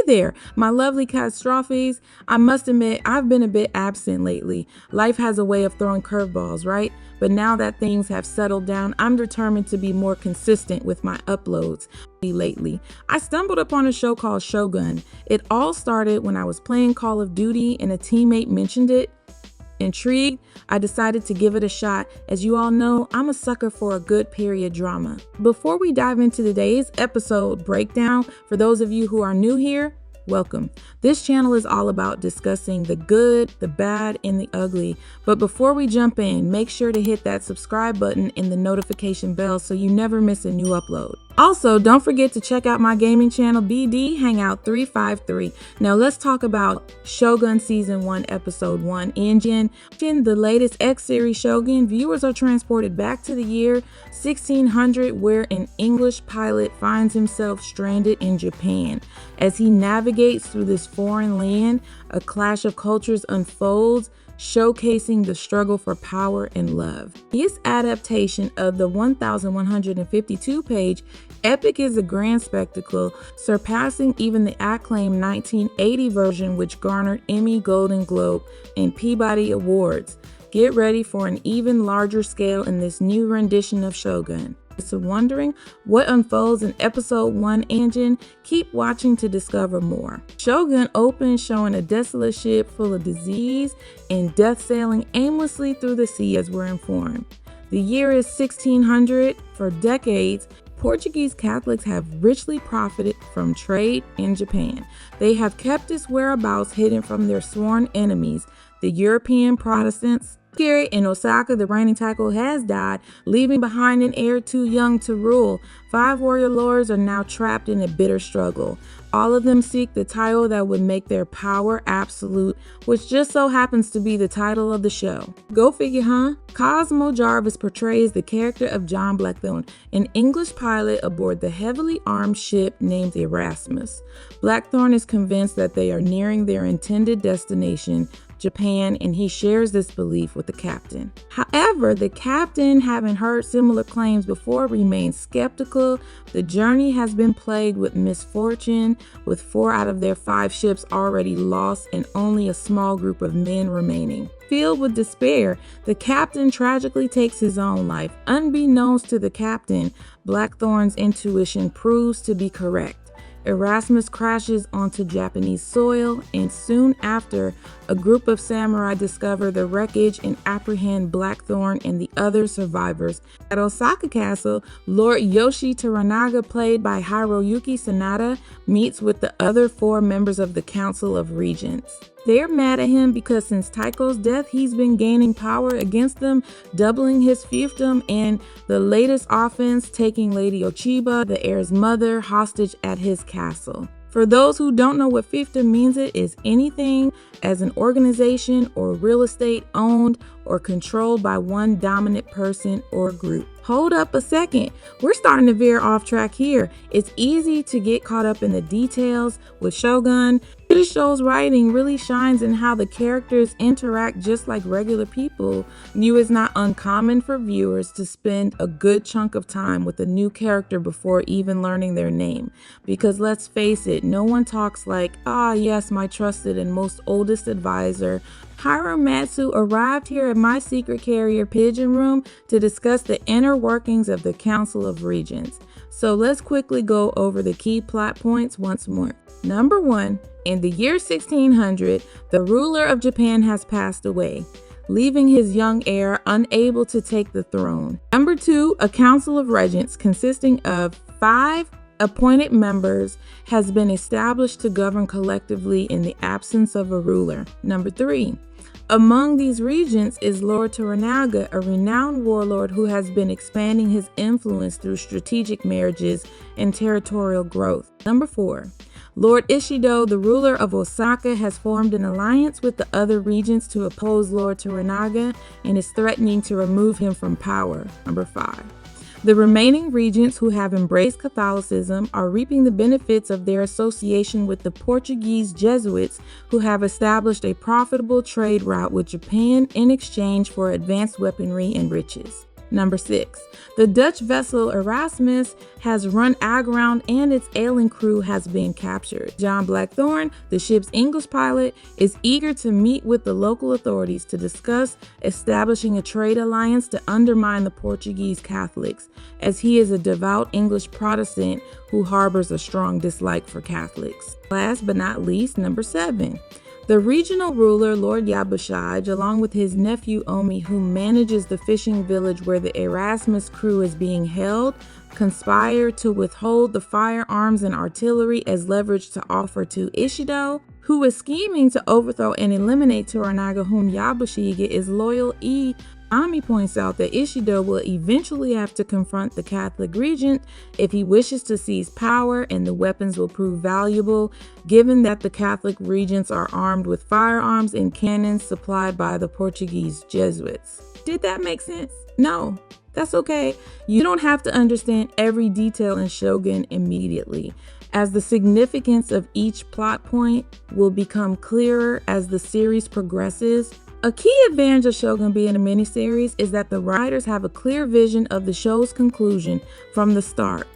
there, my lovely catastrophes. I must admit, I've been a bit absent lately. Life has a way of throwing curveballs, right? But now that things have settled down, I'm determined to be more consistent with my uploads. Lately, I stumbled upon a show called Shogun. It all started when I was playing Call of Duty and a teammate mentioned it. Intrigued, I decided to give it a shot. As you all know, I'm a sucker for a good period drama. Before we dive into today's episode breakdown, for those of you who are new here, welcome. This channel is all about discussing the good, the bad, and the ugly. But before we jump in, make sure to hit that subscribe button and the notification bell so you never miss a new upload. Also, don't forget to check out my gaming channel, BD Hangout 353. Now let's talk about Shogun Season 1, Episode 1, Engine. In the latest X-Series Shogun, viewers are transported back to the year 1600, where an English pilot finds himself stranded in Japan. As he navigates through this foreign land, a clash of cultures unfolds, showcasing the struggle for power and love. This adaptation of the 1152-page epic is a grand spectacle, surpassing even the acclaimed 1980 version, which garnered Emmy, Golden Globe, and Peabody Awards. Get ready for an even larger scale in this new rendition of Shogun. So wondering what unfolds in episode 1 Engine? Keep watching to discover more. Shogun opens showing a desolate ship full of disease and death sailing aimlessly through the sea, as we're informed. The year is 1600. For decades, Portuguese Catholics have richly profited from trade in Japan. They have kept its whereabouts hidden from their sworn enemies, the European Protestants. In Osaka, the reigning Taiko has died, leaving behind an heir too young to rule. 5 warrior lords are now trapped in a bitter struggle. All of them seek the title that would make their power absolute, which just so happens to be the title of the show. Go figure, huh? Cosmo Jarvis portrays the character of John Blackthorne, an English pilot aboard the heavily armed ship named Erasmus. Blackthorne is convinced that they are nearing their intended destination, Japan, and he shares this belief with the captain. However, the captain, having heard similar claims before, remains skeptical. The journey has been plagued with misfortune, with 4 out of their 5 ships already lost and only a small group of men remaining. Filled with despair, the captain tragically takes his own life. Unbeknownst to the captain, Blackthorne's intuition proves to be correct. Erasmus crashes onto Japanese soil, and soon after, a group of samurai discover the wreckage and apprehend Blackthorne and the other survivors. At Osaka Castle, Lord Yoshi Toranaga, played by Hiroyuki Sanada, meets with the other 4 members of the Council of Regents. They're mad at him because since Taiko's death, he's been gaining power against them, doubling his fiefdom, and the latest offense, taking Lady Ochiba, the heir's mother, hostage at his castle. For those who don't know what fiefdom means, it is anything as an organization or real estate owned or controlled by one dominant person or group. Hold up a second, we're starting to veer off track here. It's easy to get caught up in the details with Shogun. This show's writing really shines in how the characters interact just like regular people. It's not uncommon for viewers to spend a good chunk of time with a new character before even learning their name. Because let's face it, no one talks like, yes, my trusted and most oldest advisor, Hiramatsu, arrived here at my secret carrier pigeon room to discuss the inner workings of the Council of Regents. So let's quickly go over the key plot points once more. Number 1, in the year 1600, the ruler of Japan has passed away, leaving his young heir unable to take the throne. Number 2, a Council of Regents consisting of 5 appointed members has been established to govern collectively in the absence of a ruler. Number 3, among these regents is Lord Toranaga, a renowned warlord who has been expanding his influence through strategic marriages and territorial growth. Number 4, Lord Ishido, the ruler of Osaka, has formed an alliance with the other regents to oppose Lord Toranaga and is threatening to remove him from power. Number 5, the remaining regents who have embraced Catholicism are reaping the benefits of their association with the Portuguese Jesuits, who have established a profitable trade route with Japan in exchange for advanced weaponry and riches. Number 6. The Dutch vessel Erasmus has run aground and its ailing crew has been captured. John Blackthorne, the ship's English pilot, is eager to meet with the local authorities to discuss establishing a trade alliance to undermine the Portuguese Catholics, as he is a devout English Protestant who harbors a strong dislike for Catholics. Last but not least, number 7. The regional ruler, Lord Yabushige, along with his nephew Omi, who manages the fishing village where the Erasmus crew is being held, conspire to withhold the firearms and artillery as leverage to offer to Ishido, who is scheming to overthrow and eliminate Toranaga, whom Yabushige is loyal. Ami points out that Ishido will eventually have to confront the Catholic regent if he wishes to seize power, and the weapons will prove valuable given that the Catholic regents are armed with firearms and cannons supplied by the Portuguese Jesuits. Did that make sense? No, that's okay. You don't have to understand every detail in Shogun immediately, as the significance of each plot point will become clearer as the series progresses. A key advantage of Shogun being a miniseries is that the writers have a clear vision of the show's conclusion from the start,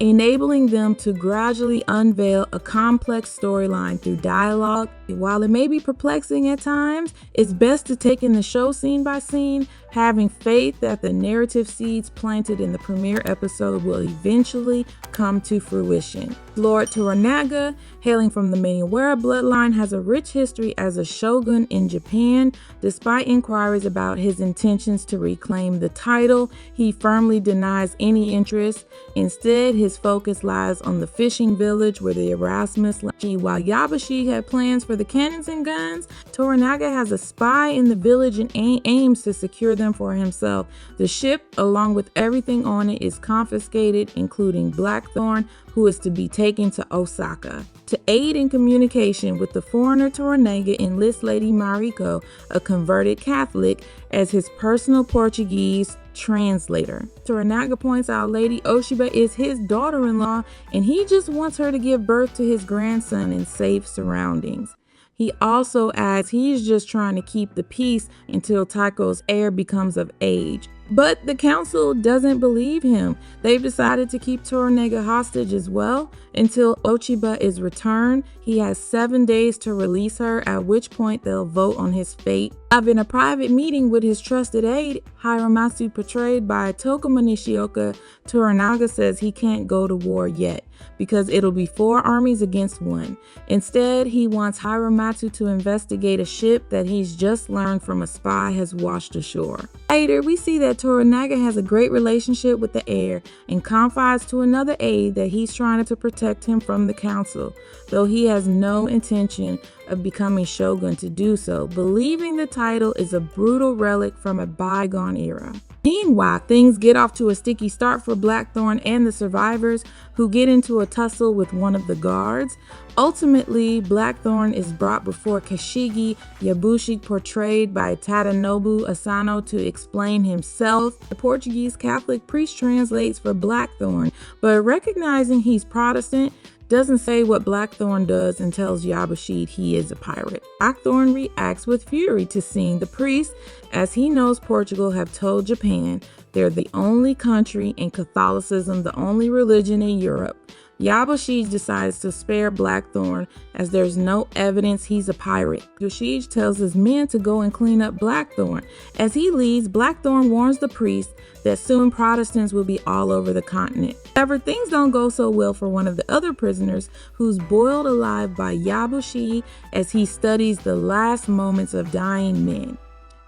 enabling them to gradually unveil a complex storyline through dialogue. While it may be perplexing at times, it's best to take in the show scene by scene, having faith that the narrative seeds planted in the premiere episode will eventually come to fruition. Lord Toranaga, hailing from the Miniwara bloodline, has a rich history as a shogun in Japan. Despite inquiries about his intentions to reclaim the title, he firmly denies any interest. Instead, his focus lies on the fishing village where the Erasmus. While Yabushi had plans for the cannons and guns, Toranaga has a spy in the village and aims to secure them for himself. The ship, along with everything on it, is confiscated, including Blackthorne, who is to be taken to Osaka. To aid in communication with the foreigner, Toranaga enlists Lady Mariko, a converted Catholic, as his personal Portuguese translator. Toranaga points out Lady Oshiba is his daughter-in-law, and he just wants her to give birth to his grandson in safe surroundings. He also adds he's just trying to keep the peace until Taiko's heir becomes of age. But the council doesn't believe him. They've decided to keep Toranaga hostage as well until Ochiba is returned. He has 7 days to release her, at which point they'll vote on his fate. In a private meeting with his trusted aide, Hiramatsu, portrayed by Tokuma Nishioka, Toranaga says he can't go to war yet because it'll be 4 armies against 1. Instead, he wants Hiramatsu to investigate a ship that he's just learned from a spy has washed ashore. Later, we see that Toranaga has a great relationship with the heir and confides to another aide that he's trying to protect him from the council, though he has no intention of becoming shogun to do so, believing the title is a brutal relic from a bygone era. Meanwhile, things get off to a sticky start for Blackthorne and the survivors, who get into a tussle with one of the guards. Ultimately, Blackthorne is brought before Kashigi Yabushi, portrayed by Tadanobu Asano, to explain himself. The Portuguese Catholic priest translates for Blackthorne, but recognizing he's Protestant, doesn't say what Blackthorne does and tells Yabushi he is a pirate. Blackthorne reacts with fury to seeing the priest, as he knows Portugal have told Japan they're the only country and Catholicism the only religion in Europe. Yabushi decides to spare Blackthorne as there's no evidence he's a pirate. Yabushi tells his men to go and clean up Blackthorne. As he leaves, Blackthorne warns the priest that soon Protestants will be all over the continent. However, things don't go so well for one of the other prisoners, who's boiled alive by Yabushi as he studies the last moments of dying men.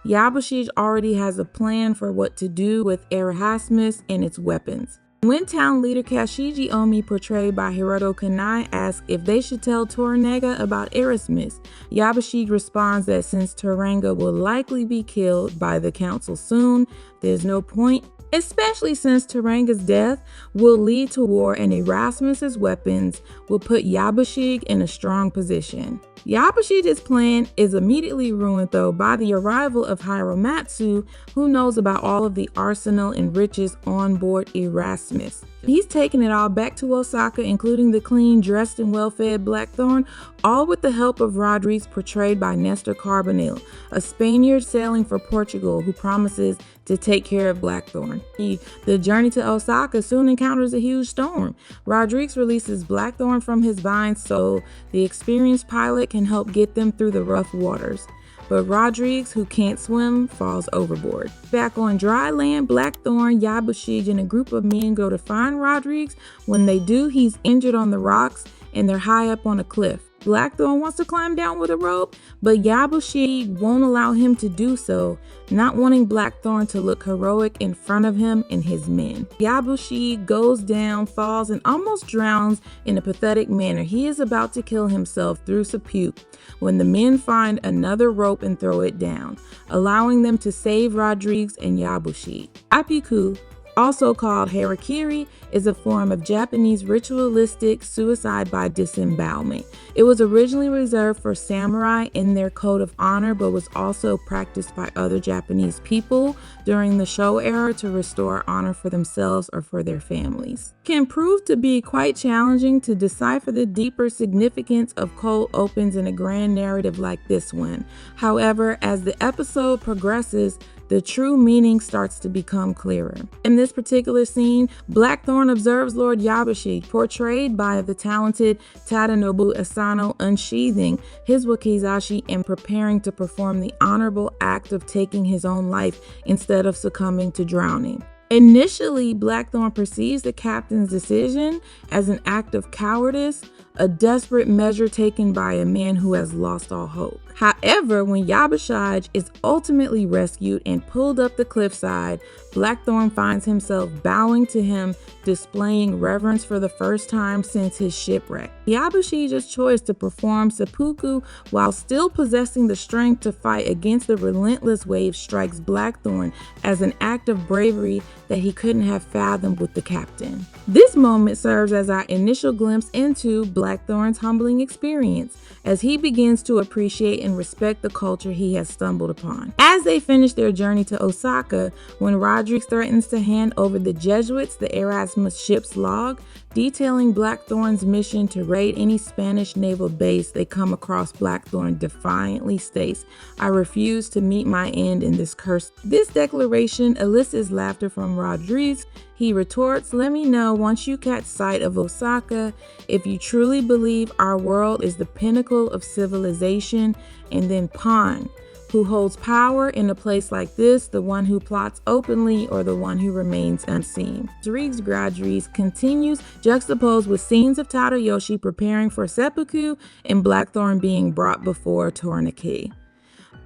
Yabushi already has a plan for what to do with Erasmus and its weapons. When town leader Kashiji Omi, portrayed by Hiroto Kanai, asks if they should tell Toranaga about Erasmus, Yabushi responds that since Toranaga will likely be killed by the council soon, there's no point, especially since Toranga's death will lead to war and Erasmus's weapons will put Yabushi in a strong position. Yabushi's plan is immediately ruined, though, by the arrival of Hiramatsu, who knows about all of the arsenal and riches on board Erasmus. He's taking it all back to Osaka, including the clean, dressed, and well-fed Blackthorne, all with the help of Rodrigues, portrayed by Nestor Carbonell, a Spaniard sailing for Portugal who promises to take care of Blackthorne. The journey to Osaka soon encounters a huge storm. Rodrigues releases Blackthorne from his vines so the experienced pilot can help get them through the rough waters. But Rodrigues, who can't swim, falls overboard. Back on dry land, Blackthorne, Yabushige, and a group of men go to find Rodrigues. When they do, he's injured on the rocks and they're high up on a cliff. Blackthorne wants to climb down with a rope, but Yabushige won't allow him to do so, not wanting Blackthorne to look heroic in front of him and his men. Yabushige goes down, falls, and almost drowns in a pathetic manner. He is about to kill himself through seppuku when the men find another rope and throw it down, allowing them to save Rodrigues and Yabushige. Seppuku, also called harakiri, is a form of Japanese ritualistic suicide by disembowelment. It was originally reserved for samurai in their code of honor, but was also practiced by other Japanese people during the Showa era to restore honor for themselves or for their families. It can prove to be quite challenging to decipher the deeper significance of cold opens in a grand narrative like this one. However, as the episode progresses, the true meaning starts to become clearer. In this particular scene, Blackthorne observes Lord Yabushige, portrayed by the talented Tadanobu Asano, unsheathing his wakizashi and preparing to perform the honorable act of taking his own life instead of succumbing to drowning. Initially, Blackthorne perceives the captain's decision as an act of cowardice, a desperate measure taken by a man who has lost all hope. However, when Yabushige is ultimately rescued and pulled up the cliffside, Blackthorne finds himself bowing to him, displaying reverence for the first time since his shipwreck. Yabushige's choice to perform seppuku while still possessing the strength to fight against the relentless waves strikes Blackthorne as an act of bravery that he couldn't have fathomed with the captain. This moment serves as our initial glimpse into Blackthorne's humbling experience as he begins to appreciate and respect the culture he has stumbled upon. As they finish their journey to Osaka, when Rodrigues threatens to hand over the Jesuits the Erasmus ship's log, detailing Blackthorne's mission to raid any Spanish naval base they come across, Blackthorne defiantly states, "I refuse to meet my end in this curse." This declaration elicits laughter from Rodrigues. He retorts, "Let me know once you catch sight of Osaka if you truly believe our world is the pinnacle of civilization." And then Pan, who holds power in a place like this, the one who plots openly or the one who remains unseen. Rodrigues continues, juxtaposed with scenes of Tadayoshi preparing for seppuku and Blackthorne being brought before Toranaga.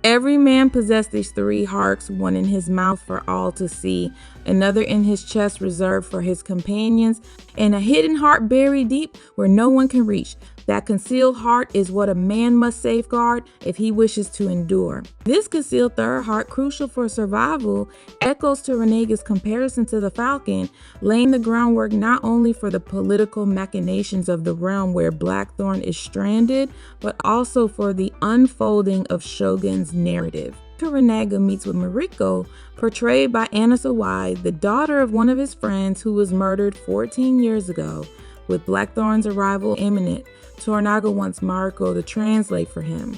Every man possessed these three hearts, one in his mouth for all to see, another in his chest reserved for his companions, and a hidden heart buried deep where no one can reach. That concealed heart is what a man must safeguard if he wishes to endure. This concealed third heart, crucial for survival, echoes Toranaga's comparison to the falcon, laying the groundwork not only for the political machinations of the realm where Blackthorne is stranded, but also for the unfolding of Shogun's narrative. Toranaga meets with Mariko, portrayed by Anna Sawai, the daughter of one of his friends who was murdered 14 years ago. With Blackthorne's arrival imminent, Toranaga wants Mariko to translate for him.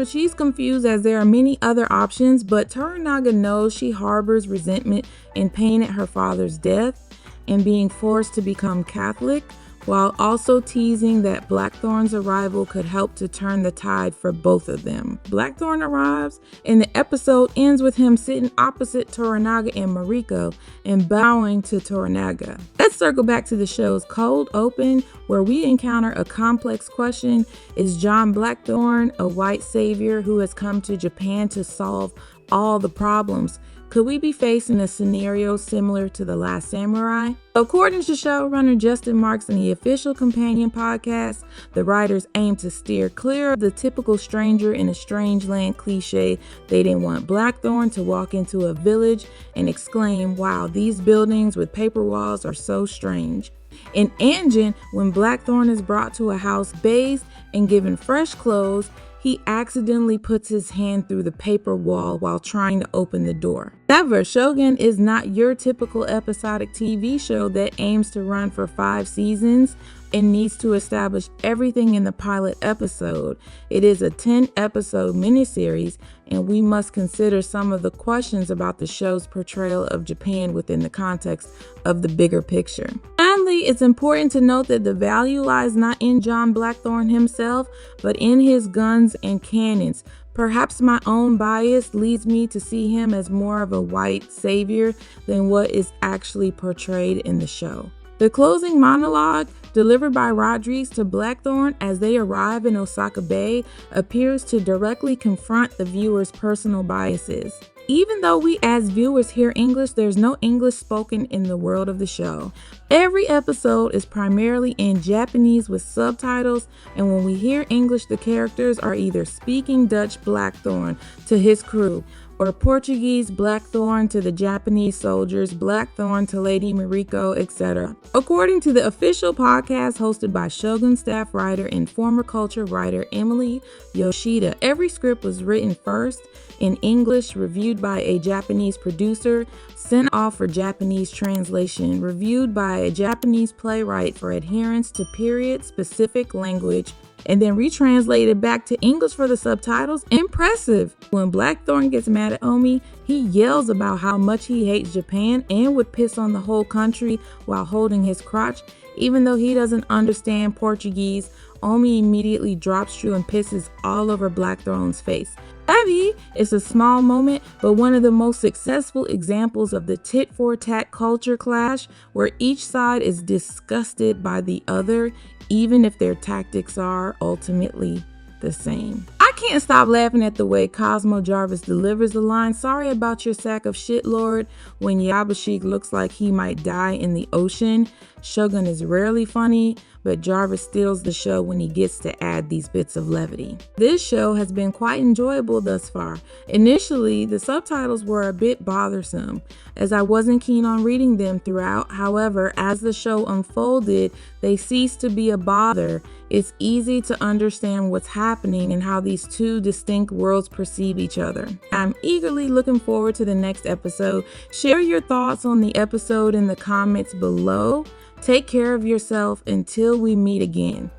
She's confused as there are many other options, but Toranaga knows she harbors resentment and pain at her father's death and being forced to become Catholic, while also teasing that Blackthorne's arrival could help to turn the tide for both of them. Blackthorne arrives, and the episode ends with him sitting opposite Toranaga and Mariko and bowing to Toranaga. Let's circle back to the show's cold open, where we encounter a complex question. Is John Blackthorne a white savior who has come to Japan to solve all the problems? Could we be facing a scenario similar to The Last Samurai? According to showrunner Justin Marks in the official companion podcast, the writers aim to steer clear of the typical stranger in a strange land cliche. They didn't want Blackthorne to walk into a village and exclaim, "Wow, these buildings with paper walls are so strange." In Anjin, when Blackthorne is brought to a house bathed and given fresh clothes, he accidentally puts his hand through the paper wall while trying to open the door. However, Shogun is not your typical episodic TV show that aims to run for 5 seasons and needs to establish everything in the pilot episode. It is a 10-episode miniseries, and we must consider some of the questions about the show's portrayal of Japan within the context of the bigger picture. Finally, it's important to note that the value lies not in John Blackthorne himself, but in his guns and cannons. Perhaps my own bias leads me to see him as more of a white savior than what is actually portrayed in the show. The closing monologue, delivered by Rodriguez to Blackthorne as they arrive in Osaka Bay, appears to directly confront the viewer's personal biases. Even though we as viewers hear English, there's no English spoken in the world of the show. Every episode is primarily in Japanese with subtitles, and when we hear English, the characters are either speaking Dutch Blackthorne to his crew, or Portuguese Blackthorne to the Japanese soldiers, Blackthorne to Lady Mariko, etc. According to the official podcast hosted by Shogun staff writer and former culture writer Emily Yoshida, every script was written first in English, reviewed by a Japanese producer, sent off for Japanese translation, reviewed by a Japanese playwright for adherence to period-specific language, and then retranslated back to English for the subtitles. Impressive! When Blackthorne gets mad at Omi, he yells about how much he hates Japan and would piss on the whole country while holding his crotch. Even though he doesn't understand Portuguese, Omi immediately drops True and pisses all over Blackthorne's face. Heavy is a small moment, but one of the most successful examples of the tit-for-tat culture clash where each side is disgusted by the other, even if their tactics are ultimately the same. I can't stop laughing at the way Cosmo Jarvis delivers the line, "Sorry about your sack of shit, Lord," when Yabashik looks like he might die in the ocean. Shogun is rarely funny, but Jarvis steals the show when he gets to add these bits of levity. This show has been quite enjoyable thus far. Initially, the subtitles were a bit bothersome, as I wasn't keen on reading them throughout. However, as the show unfolded, they ceased to be a bother. It's easy to understand what's happening and how these two distinct worlds perceive each other. I'm eagerly looking forward to the next episode. Share your thoughts on the episode in the comments below. Take care of yourself until we meet again.